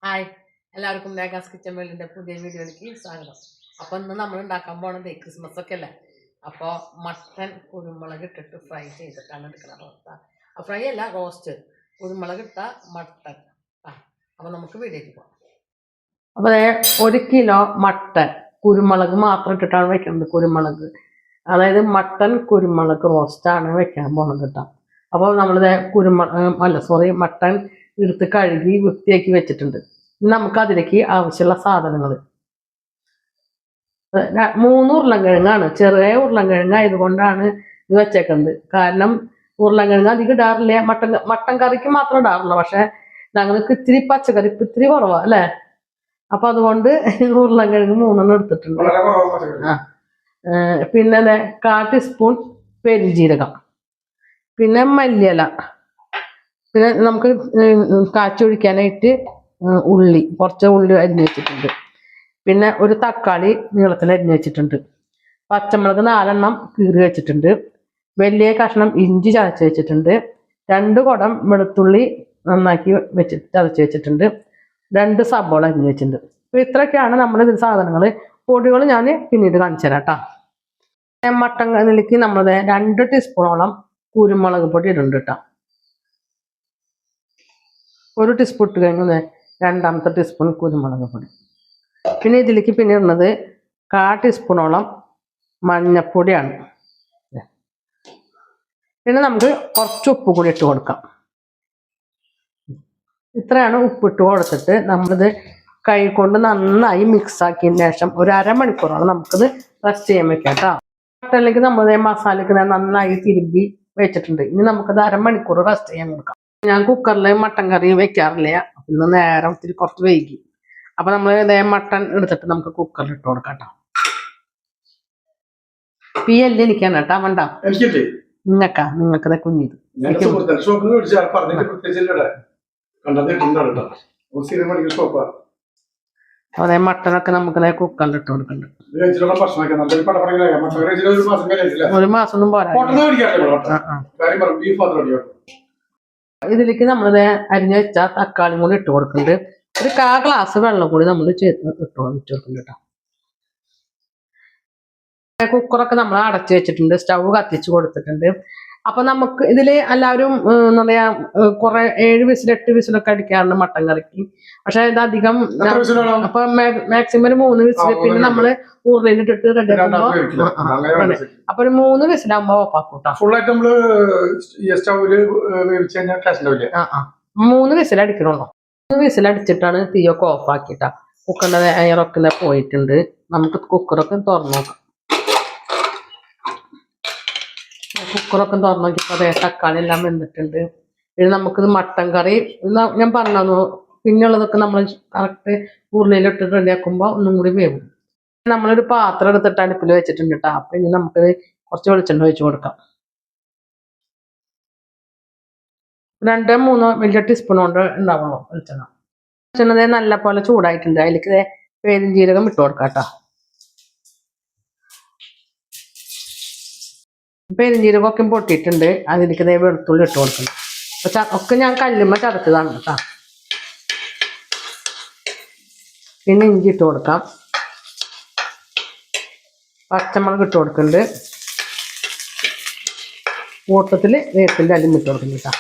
Hi എല്ലാവർക്കും രേഖാസ് kitchen വേൾഡിൻ്റെ പുതിയ വീഡിയോയിലേക്ക് സ്വാഗതം. അപ്പോൾ ഇന്ന് നമ്മൾ ഉണ്ടാക്കാൻ പോണത് ക്രിസ്മസ് ഒക്കെ അല്ലേ. അപ്പോൾ മട്ടൻ കുരുമുളക് ഇട്ടിട്ട് ഫ്രൈ ചെയ്തിട്ടാണ് എടുക്കുന്നത്. ഫ്രൈ അല്ല, റോസ്റ്റ്. കുരുമുളക് ഇട്ട മട്ടൻ. അപ്പോൾ നമുക്ക് വീഡിയോയ്ക്ക് പോകാം. അപ്പോൾ 1 കിലോ മട്ടൻ കുരുമുളക് മാത്രം ഇട്ടിട്ടാണ് വെക്കുന്നത്. കുരുമുളക് അതായത് മട്ടൻ കുരുമുളക് റോസ്റ്റാണ് വെക്കാൻ പോണത് കേട്ടോ. അപ്പോൾ നമ്മളിത് മട്ടൻ എടുത്ത് കഴുകി വൃത്തിയാക്കി വെച്ചിട്ടുണ്ട്. നമുക്ക് അതിലേക്ക് ആവശ്യമുള്ള സാധനങ്ങൾ 3 ഉരുളൻകിഴങ്ങാണ്. ചെറിയ ഉരുളൻകിഴങ്ങ് ആയതുകൊണ്ടാണ് ഇത് വെച്ചേക്കുന്നത്. കാരണം ഉരുളൻകിഴങ്ങ് അധികം ഇടാറില്ല. മട്ടൻ കറിക്ക് മാത്രം ഇടാറുള്ളൂ. പക്ഷെ ഞങ്ങൾക്ക് ഇത്തിരി പച്ചക്കറി ഇത്തിരി കുറവാ അല്ലേ. അപ്പൊ അതുകൊണ്ട് ഉരുളൻകിഴങ്ങ് 3 എടുത്തിട്ടുണ്ട്. പിന്നെ 1/4 ടീസ്പൂൺ പെരുംജീരകം, പിന്നെ മല്ലിയില, പിന്നെ നമുക്ക് കാച്ചൊഴിക്കാനായിട്ട് കുറച്ച് ഉള്ളി അരിഞ്ഞ് വെച്ചിട്ടുണ്ട്. പിന്നെ ഒരു തക്കാളി നീളത്തിൽ അരിഞ്ഞ് വെച്ചിട്ടുണ്ട്. പച്ചമുളക് 4 എണ്ണം കീറി വെച്ചിട്ടുണ്ട്. വലിയ കഷ്ണം ഇഞ്ചി ചതച്ച് വെച്ചിട്ടുണ്ട്. 2 കുടം വെളുത്തുള്ളി നന്നാക്കി ചതച്ച് വെച്ചിട്ടുണ്ട്. 2 സബോള അരിഞ്ഞ് വെച്ചിട്ടുണ്ട്. അപ്പോൾ ഇത്രയൊക്കെയാണ് നമ്മുടെ ഇതിൽ സാധനങ്ങൾ. പൊടികൾ ഞാൻ പിന്നീട് കാണിച്ചു തരാം കേട്ടോ. മട്ടൻ കറിയിലേക്ക് നമ്മൾ 2 ടീസ്പൂണോളം കുരുമുളക് പൊടി ഇടുന്നുണ്ട് കേട്ടോ. 1 ടീസ്പൂൺ ഇട്ട് കഴിഞ്ഞാൽ 2ാമത്തെ ടീസ്പൂൺ കുരുമുളക് പൊടി. പിന്നെ ഇതിലേക്ക് പിന്നെ ഇടുന്നത് 1/4 ടീസ്പൂണോളം മഞ്ഞപ്പൊടിയാണ്. പിന്നെ നമുക്ക് കുറച്ച് ഉപ്പ് കൂടി ഇട്ട് കൊടുക്കാം. ഇത്രയാണ് ഉപ്പിട്ട് കൊടുത്തിട്ട് നമ്മളിത് കൈ കൊണ്ട് നന്നായി മിക്സ് ആക്കിയതിന് ശേഷം ഒരു അരമണിക്കൂറോളം നമുക്കിത് റെസ്റ്റ് ചെയ്യാൻ വെക്കാം കേട്ടോ. മട്ടനിലേക്ക് നമ്മൾ മസാലയ്ക്ക് നന്നായി തിരുമ്പി വെച്ചിട്ടുണ്ട്. ഇനി നമുക്കത് അരമണിക്കൂർ റെസ്റ്റ് ചെയ്യാൻ കൊടുക്കാം. ഞാൻ കുക്കറിൽ മട്ടൻ കറി വെക്കാറില്ല. ഇന്ന് നേരം ഇത്തിരി കുറച്ച് വൈകി. അപ്പൊ നമ്മൾ ഇതേ മട്ടൻ എടുത്തിട്ട് നമുക്ക് കുക്കറിൽ ഇട്ട് കൊടുക്കാം കേട്ടോ. എല്ലാം എനിക്കാണ് കേട്ടോ. വേണ്ട നിങ്ങൾക്ക് കുഞ്ഞിത്. അതെ, മട്ടനൊക്കെ നമുക്ക് കുക്കറിൽ ഇട്ട് കൊടുക്കണ്ട. 1 മാസം ഒന്നും പോരാ. ഇതിലേക്ക് നമ്മൾ അരിഞ്ഞു വെച്ച തക്കാളി കൂടി ഇട്ട് കൊടുക്കുന്നുണ്ട്. ഒരു 1/4 ഗ്ലാസ് വെള്ളം കൂടി നമ്മൾ ഇട്ട് കൊടുക്കുന്നുണ്ട് കേട്ടോ. കുക്കറൊക്കെ നമ്മൾ അടച്ചു വെച്ചിട്ടുണ്ട്. സ്റ്റവ് കത്തിച്ച് കൊടുത്തിട്ടുണ്ട്. അപ്പൊ നമുക്ക് ഇതില് എല്ലാവരും എന്താ പറയാ 7 വിസിൽ 8 വിസിലൊക്കെ അടിക്കാറുണ്ട് മട്ടൻ കറിക്ക്. പക്ഷെ ഇതധികം അപ്പൊ മാക്സിമം ഒരു 3 വിസിൽ. പിന്നെ നമ്മള് ഉരുളിയിലിട്ടിട്ട് റെഡി ആക്കുമ്പോ അപ്പൊ ഒരു 3 വിസിലാകുമ്പോ ഓഫാക്കൂട്ടോ. 3 വിസിൽ അടിക്കണല്ലോ. 3 വിസിൽ അടിച്ചിട്ടാണ് തീയൊക്കെ ഓഫാക്കിട്ടാ. കുക്കറിന്റെ എയറൊക്കെ പോയിട്ടുണ്ട്. നമുക്ക് കുക്കറൊക്കെ തുറന്നു നോക്കാം. കുക്കറൊക്കെ തുറന്നു നോക്കിയപ്പോൾ അതേ തക്കാളി എല്ലാം വെന്തിട്ടുണ്ട്. പിന്നെ നമുക്കിത് മട്ടൻ കറി ഞാൻ പറഞ്ഞു. പിന്നെയുള്ളതൊക്കെ നമ്മൾ കറക്റ്റ് ഉരുളിയിലിട്ട് റെഡിയാക്കുമ്പോൾ ഒന്നും കൂടി വേവും. നമ്മളൊരു പാത്രം എടുത്തിട്ട് അടുപ്പിൽ വെച്ചിട്ടുണ്ട് കേട്ടോ. അപ്പൊ ഇനി നമുക്കിത് കുറച്ച് വെളിച്ചെണ്ണ ഒഴിച്ചു കൊടുക്കാം. 2-3 വലിയ ടീസ്പൂൺ കൊണ്ട് ഉണ്ടാവുള്ളൂ വെളിച്ചെണ്ണ. വെളിച്ചെണ്ണ നല്ല പോലെ ചൂടായിട്ടുണ്ട്. അതിലേക്ക് പെരുംജീരകം ഇട്ട് കൊടുക്കാം കേട്ടോ. പെരുംജീരകമൊക്കെ പൊട്ടിയിട്ടുണ്ട്. അതിലേക്ക് വെളുത്തുള്ളി ഇട്ട് കൊടുക്കണം. ഒക്കെ ഞാൻ കല്ലുമ്മ ചതച്ചതാണ് കേട്ടോ. പിന്നെ ഇഞ്ചി ഇട്ട് കൊടുക്കാം. പച്ചമുളക് ഇട്ട് കൊടുക്കുന്നുണ്ട്. കൂട്ടത്തിൽ വേപ്പിൻ്റെ അല്ലും ഇട്ട് കൊടുക്കുന്നുണ്ട് കേട്ടോ.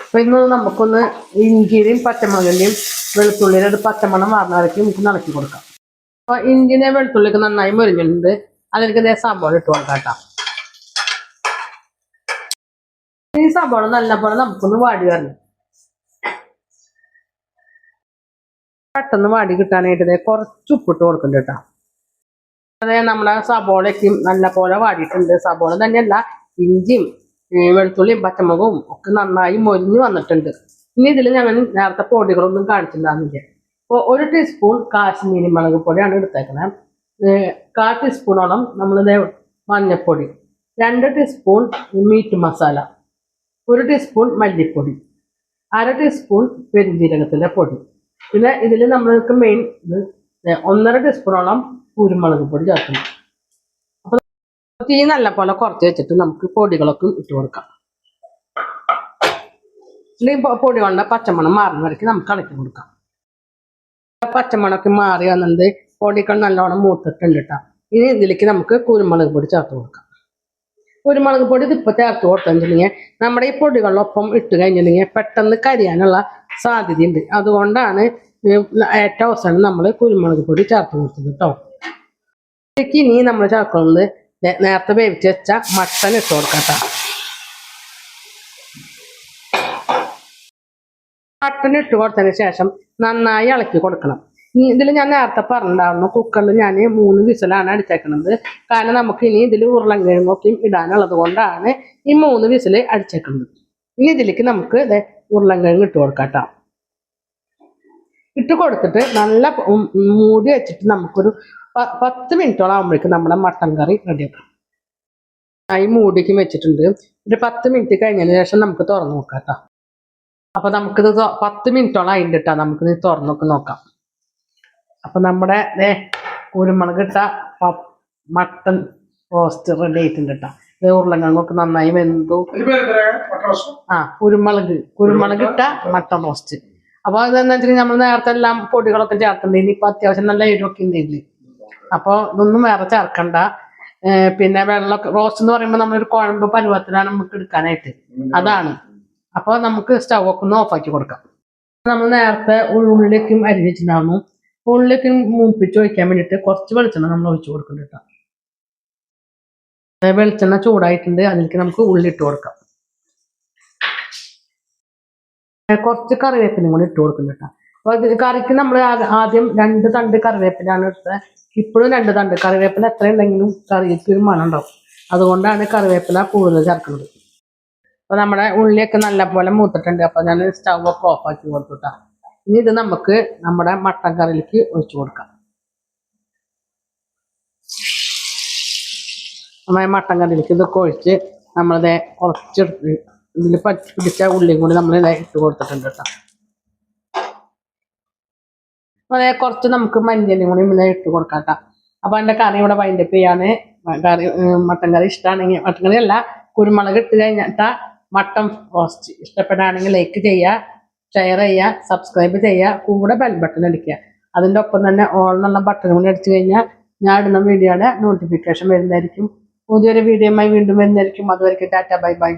അപ്പൊ ഇന്ന് നമുക്കൊന്ന് ഇഞ്ചിയുടെയും പച്ചമുളകിൻ്റെയും വെളുത്തുള്ളിയുടെ ഒരു പച്ചമണം മാറുന്നവരേക്ക് നമുക്ക് നടക്കി കൊടുക്കാം. അപ്പൊ ഇഞ്ചിനെ വെളുത്തുള്ളിക്ക് നന്നായി മുരിഞ്ഞിട്ടുണ്ട്. അതിലേക്ക് സബോള ഇട്ട് കൊടുക്കാം കേട്ടോ. ഈ സബോള നല്ലപോലെ നമുക്കൊന്ന് വാടി വരണം. പെട്ടെന്ന് വാടി കിട്ടാനായിട്ട് കുറച്ച് ഉപ്പിട്ട് കൊടുക്കുന്നുണ്ട് കേട്ടോ. അതെ, നമ്മുടെ സബോളയ്ക്കും നല്ല പോലെ വാടിയിട്ടുണ്ട്. സബോള തന്നെയല്ല, ഇഞ്ചിയും വെളുത്തുള്ളിയും പച്ചമുളകും ഒക്കെ നന്നായി മൊരിഞ്ഞ് വന്നിട്ടുണ്ട്. ഇനി ഇതിൽ ഞങ്ങൾ നേരത്തെ പൊടികളൊന്നും കാണിച്ചിട്ടുണ്ടാകുന്നില്ല. അപ്പോൾ 1 ടീസ്പൂൺ കാശ്മീരി മുളക് പൊടിയാണ് എടുത്തേക്കണേ. 1/4 ടീസ്പൂണോളം നമ്മളിത് മഞ്ഞൾപ്പൊടി, 2 ടീസ്പൂൺ മീറ്റ് മസാല, 1 ടീസ്പൂൺ മല്ലിപ്പൊടി, 1/2 ടീസ്പൂൺ പെരുംജീരകത്തിൻ്റെ പൊടി. പിന്നെ ഇതിൽ നമ്മൾക്ക് മെയിൻ 1.5 ടീസ്പൂണോളം കുരുമുളക് പൊടി ചേർക്കണം. അപ്പോൾ തീ നല്ല പോലെ കുറച്ച് വെച്ചിട്ട് നമുക്ക് പൊടികളൊക്കെ ഇട്ട് കൊടുക്കാം. പൊടി കൊണ്ട് പച്ചമണം മാറുന്ന വരയ്ക്ക് നമുക്ക് ഇളക്കി കൊടുക്കാം. പച്ചമണമൊക്കെ മാറി വന്നത് പൊടികൾ നല്ലോണം മൂത്തിട്ടുണ്ട് കേട്ടോ. ഇനി ഇതിലേക്ക് നമുക്ക് കുരുമുളക് പൊടി ചേർത്ത് കൊടുക്കാം. കുരുമുളക് പൊടി ഇതിപ്പോൾ ചേർത്ത് കൊടുത്തിട്ടുണ്ടെങ്കിൽ നമ്മുടെ ഈ പൊടികളൊപ്പം ഇട്ട് കഴിഞ്ഞിട്ടുണ്ടെങ്കിൽ പെട്ടെന്ന് കരിയാനുള്ള സാധ്യതയുണ്ട്. അതുകൊണ്ടാണ് ഏറ്റവും അവസാനം നമ്മൾ കുരുമുളക് പൊടി ചേർത്ത് കൊടുത്തത് കേട്ടോ. ഇതിലേക്ക് ഇനി നമ്മൾ ചേർക്കുന്നത് നേരത്തെ വേവിച്ച് വെച്ച മട്ടൻ ഇട്ട് കൊടുക്കാം കേട്ടോ. മട്ടൻ ഇട്ട് കൊടുത്തതിന് ശേഷം നന്നായി ഇളക്കി കൊടുക്കണം. ഇതിൽ ഞാൻ നേരത്തെ പറഞ്ഞിട്ടുണ്ടായിരുന്നു കുക്കറിൽ ഞാൻ 3 വിസിലാണ് അടിച്ചേക്കുന്നത്. കാരണം നമുക്ക് ഇനി ഇതിൽ ഉരുളൻകിഴങ്ങൊക്കെ ഇടാനുള്ളത് കൊണ്ടാണ് ഈ 3 വിസിൽ അടിച്ചേക്കുന്നത്. ഇനി ഇതിലേക്ക് നമുക്ക് ഉരുളൻകിഴങ്ങ് ഇട്ട് കൊടുക്കാം കേട്ടോ. ഇട്ട് കൊടുത്തിട്ട് നല്ല മൂടി വെച്ചിട്ട് നമുക്കൊരു 10 മിനിറ്റോളം ആകുമ്പോഴേക്കും നമ്മുടെ മട്ടൻ കറി റെഡിയാക്കാം. ഈ മൂടിക്കും വെച്ചിട്ടുണ്ട്. ഒരു 10 മിനിറ്റ് കഴിഞ്ഞതിന് ശേഷം നമുക്ക് തുറന്ന് നോക്കാം കേട്ടോ. അപ്പൊ നമുക്കിത് 10 മിനിറ്റോളം അതിൻ്റെ ഇട്ടാ നമുക്കിത് തുറന്നൊക്കെ നോക്കാം. അപ്പൊ നമ്മുടെ കുരുമുളക് ഇട്ട മട്ടൻ റോസ്റ്റ് റെഡി ആയിട്ടുണ്ട് കേട്ടോ. ഉരുളക്കിഴങ്ങൊക്കെ നന്നായി വെന്തു. കുരുമുളക് ഇട്ട മട്ടൻ റോസ്റ്റ്. അപ്പൊ അതെന്താ വെച്ചാൽ നമ്മൾ നേരത്തെ എല്ലാം പൊടികളൊക്കെ ചേർക്കണ്ടേ. ഇനിയിപ്പൊ അത്യാവശ്യം നല്ല എരിവൊക്കെ ഉണ്ട്. അപ്പൊ ഇതൊന്നും വേറെ ചേർക്കണ്ട. പിന്നെ വെള്ളമൊക്കെ റോസ്റ്റ് എന്ന് പറയുമ്പോൾ നമ്മളൊരു കുഴമ്പ് പരുവത്തിലാണ് നമുക്ക് എടുക്കാനായിട്ട്. അതാണ്. അപ്പൊ നമുക്ക് സ്റ്റവ് ഒക്കെ ഒന്ന് ഓഫാക്കി കൊടുക്കാം. നമ്മൾ നേരത്തെ ഉള്ളിലേക്കും അരിഞ്ഞിട്ടുണ്ടായിരുന്നു. ഉള്ളിലേക്ക് മൂപ്പിച്ച് ഒഴിക്കാൻ വേണ്ടിയിട്ട് കുറച്ച് വെളിച്ചെണ്ണ നമ്മൾ ഒഴിച്ചു കൊടുക്കുന്നുണ്ട് കേട്ടോ. വെളിച്ചെണ്ണ ചൂടായിട്ടുണ്ട്. അതിലേക്ക് നമുക്ക് ഉള്ളി ഇട്ട് കൊടുക്കാം. കുറച്ച് കറിവേപ്പിനും കൂടി ഇട്ട് കൊടുക്കുന്നുണ്ട് കേട്ടോ. അപ്പോൾ കറിക്ക് നമ്മൾ ആദ്യം 2 തണ്ട് കറിവേപ്പിലാണ് എടുത്തത്. ഇപ്പോഴും 2 തണ്ട് കറിവേപ്പില എത്ര ഉണ്ടെങ്കിലും കറിക്ക് ഒരു മണം ഉണ്ടാവും. അതുകൊണ്ടാണ് കറിവേപ്പില കൂടുതൽ ചേർക്കുന്നത്. അപ്പോൾ നമ്മുടെ ഉള്ളിയൊക്കെ നല്ലപോലെ മൂത്തിട്ടുണ്ട്. അപ്പോൾ ഞാൻ സ്റ്റവ് ഒക്കെ ഓഫാക്കി കൊടുത്തു കേട്ടോ. ഇനി ഇത് നമുക്ക് നമ്മുടെ മട്ടൻ കറിയിലേക്ക് ഒഴിച്ചു കൊടുക്കാം. നമ്മുടെ മട്ടൻ കറിയിലേക്ക് ഇതൊക്കെ ഒഴിച്ച് നമ്മളത് കുറച്ച് ഇതിൽ പിടിച്ച ഉള്ളിയും കൂടി നമ്മൾ ഇട്ട് കൊടുത്തിട്ടുണ്ട് കേട്ടോ. അതേ കുറച്ച് നമുക്ക് മഞ്ഞളും കൂടി ഇട്ട് കൊടുക്കാം കേട്ടോ. അപ്പോൾ എൻ്റെ കറി ഇവിടെ വൈൻഡപ്പ് ചെയ്യാണ്. മട്ടൻ കറി ഇഷ്ടമാണെങ്കിൽ, മട്ടൻ കറി അല്ല കുരുമുളക് ഇട്ട് കഴിഞ്ഞിട്ട് മട്ടൻ റോസ്റ്റ് ഇഷ്ടപ്പെടുകയാണെങ്കിൽ ലൈക്ക് ചെയ്യുക, ഷെയർ ചെയ്യുക, സബ്സ്ക്രൈബ് ചെയ്യുക, കൂടെ ബെൽ ബട്ടൺ അടിക്കുക. അതിൻ്റെ ഒപ്പം തന്നെ ഓൾ എന്നുള്ള ബട്ടൺ കൂടി അടിച്ചു കഴിഞ്ഞാൽ ഞാൻ ഇടുന്ന വീഡിയോയുടെ നോട്ടിഫിക്കേഷൻ വരുന്നതായിരിക്കും. പുതിയൊരു വീഡിയോയുമായി വീണ്ടും വരുന്നതായിരിക്കും. അതുവരെയ്ക്കും ടാറ്റ ബൈ ബൈ.